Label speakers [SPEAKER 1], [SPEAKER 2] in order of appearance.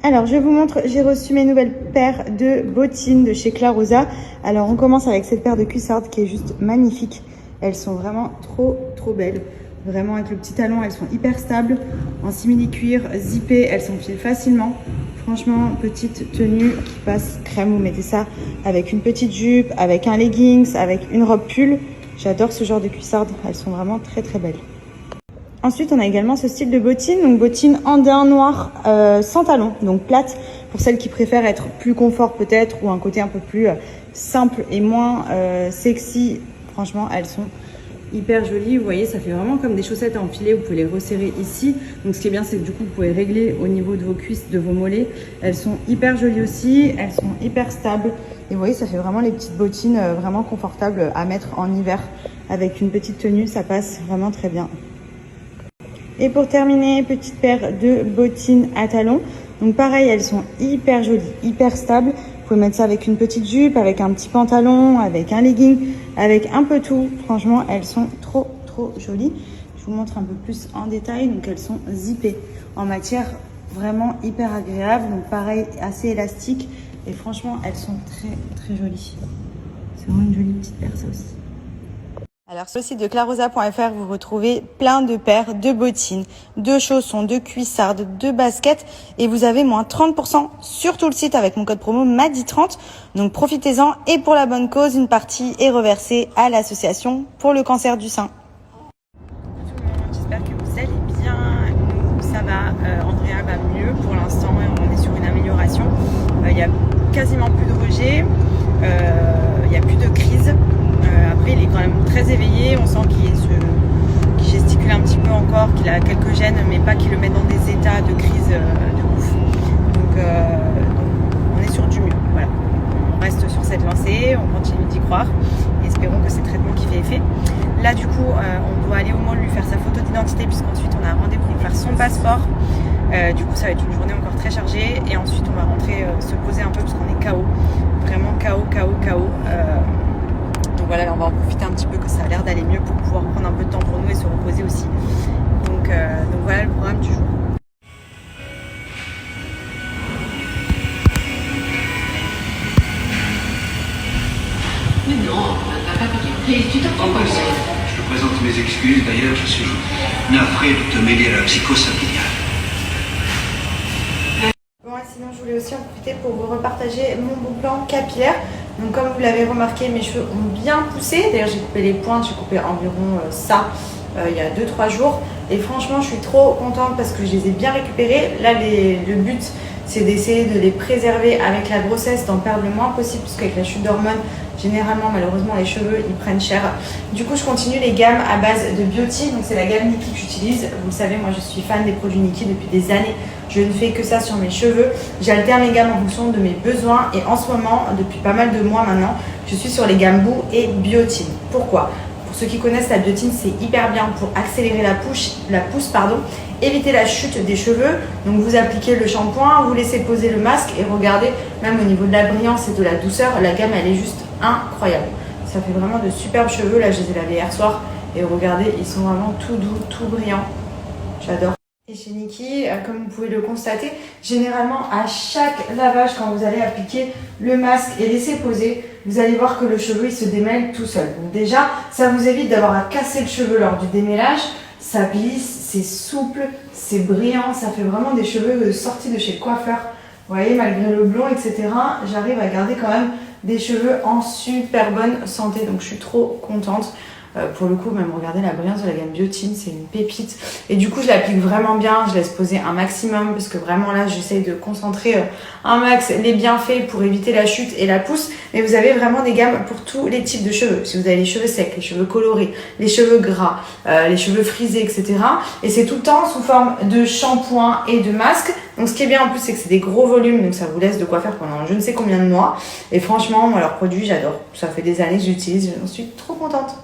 [SPEAKER 1] Alors, je vous montre, j'ai reçu mes nouvelles paires de bottines de chez Clarosa. Alors, on commence avec cette paire de cuissardes qui est juste magnifique. Elles sont vraiment trop belles. Vraiment, avec le petit talon, elles sont hyper stables. En simili-cuir, zippées, elles s'enfilent facilement. Franchement, petite tenue qui passe crème. Vous mettez ça avec une petite jupe, avec un leggings, avec une robe pull. J'adore ce genre de cuissardes. Elles sont vraiment très belles. Ensuite, on a également ce style de bottines, donc bottines andin noir sans talons, donc plates pour celles qui préfèrent être plus confort peut-être ou un côté un peu plus simple et moins sexy. Franchement, elles sont hyper jolies. Vous voyez, ça fait vraiment comme des chaussettes à enfiler. Vous pouvez les resserrer ici. Donc, ce qui est bien, c'est que du coup, vous pouvez régler au niveau de vos cuisses, de vos mollets. Elles sont hyper jolies aussi. Elles sont hyper stables. Et vous voyez, ça fait vraiment les petites bottines vraiment confortables à mettre en hiver avec une petite tenue. Ça passe vraiment très bien. Et pour terminer, petite paire de bottines à talons. Donc pareil, elles sont hyper jolies, hyper stables. Vous pouvez mettre ça avec une petite jupe, avec un petit pantalon, avec un legging, avec un peu tout. Franchement, elles sont trop jolies. Je vous montre un peu plus en détail. Donc elles sont zippées en matière vraiment hyper agréable. Donc pareil, assez élastique. Et franchement, elles sont très jolies. C'est vraiment une jolie petite paire ça aussi. Alors sur le site de clarosa.fr, vous retrouvez plein de paires de bottines, de chaussons, de cuissardes, de baskets et vous avez moins 30% sur tout le site avec mon code promo MADI30. Donc profitez-en et pour la bonne cause, une partie est reversée à l'association pour le cancer du sein. Bonjour tout le monde, j'espère que vous allez bien. Nous, ça va, Andrea va mieux pour l'instant et on est sur une amélioration. Il y a quasiment plus de rejet, il n'y a plus de crise. Après, il est quand même très éveillé. On sent qu'il gesticule un petit peu encore, qu'il a quelques gènes, mais pas qu'il le met dans des états de crise de ouf. Donc, on est sur du mieux. Voilà. On reste sur cette lancée, on continue d'y croire. Et espérons que c'est le traitement qui fait effet. Là, du coup, on doit aller au mall lui faire sa photo d'identité, puisqu'ensuite, on a rendez-vous pour faire son passeport. Du coup, ça va être une journée encore très chargée. Et ensuite, on va rentrer se poser un peu, parce qu'on est KO. Vraiment KO. Donc voilà, là, on va en profiter un petit peu que ça a l'air d'aller mieux pour pouvoir prendre un peu de temps pour nous et se reposer aussi. Donc voilà le programme du jour.
[SPEAKER 2] Mais non, papa, tu t'en prends pas.
[SPEAKER 3] Je te présente mes excuses. D'ailleurs, je suis navré de te mêler à la psychose familiale.
[SPEAKER 1] Bon, et sinon, je voulais aussi en profiter pour vous repartager mon bon plan capillaire. Donc comme vous l'avez remarqué, mes cheveux ont bien poussé. D'ailleurs, j'ai coupé les pointes, j'ai coupé environ ça il y a 2-3 jours. Et franchement, je suis trop contente parce que je les ai bien récupérés. Là, le but, c'est d'essayer de les préserver avec la grossesse, d'en perdre le moins possible, puisqu'avec la chute d'hormones, généralement, malheureusement, les cheveux, ils prennent cher. Du coup, je continue les gammes à base de Beauty. Donc, c'est la gamme Nikkie que j'utilise. Vous le savez, moi, je suis fan des produits Nikkie depuis des années. Je ne fais que ça sur mes cheveux. J'alterne les gammes en fonction de mes besoins. Et en ce moment, depuis pas mal de mois maintenant, je suis sur les gammes Boo et Biotine. Pourquoi ? Pour ceux qui connaissent la biotine, c'est hyper bien pour accélérer la pousse, éviter la chute des cheveux. Donc vous appliquez le shampoing, vous laissez poser le masque et regardez, même au niveau de la brillance et de la douceur, la gamme elle est juste incroyable. Ça fait vraiment de superbes cheveux. Là, je les ai lavés hier soir et regardez, ils sont vraiment tout doux, tout brillants. J'adore. Et chez Nikkie, comme vous pouvez le constater, généralement à chaque lavage, quand vous allez appliquer le masque et laisser poser, vous allez voir que le cheveu il se démêle tout seul. Donc déjà, ça vous évite d'avoir à casser le cheveu lors du démêlage. Ça glisse, c'est souple, c'est brillant, ça fait vraiment des cheveux sortis de chez le coiffeur. Vous voyez, malgré le blond, etc., j'arrive à garder quand même des cheveux en super bonne santé. Donc je suis trop contente. Pour le coup, même regardez la brillance de la gamme Biotine, c'est une pépite. Et du coup, je l'applique vraiment bien, je laisse poser un maximum parce que vraiment là, j'essaye de concentrer un max les bienfaits pour éviter la chute et la pousse. Mais vous avez vraiment des gammes pour tous les types de cheveux. Si vous avez les cheveux secs, les cheveux colorés, les cheveux gras, les cheveux frisés, etc. Et c'est tout le temps sous forme de shampoing et de masque. Donc ce qui est bien en plus, c'est que c'est des gros volumes, donc ça vous laisse de quoi faire pendant je ne sais combien de mois. Et franchement, moi, leurs produits, j'adore. Ça fait des années que j'utilise, j'en suis trop contente.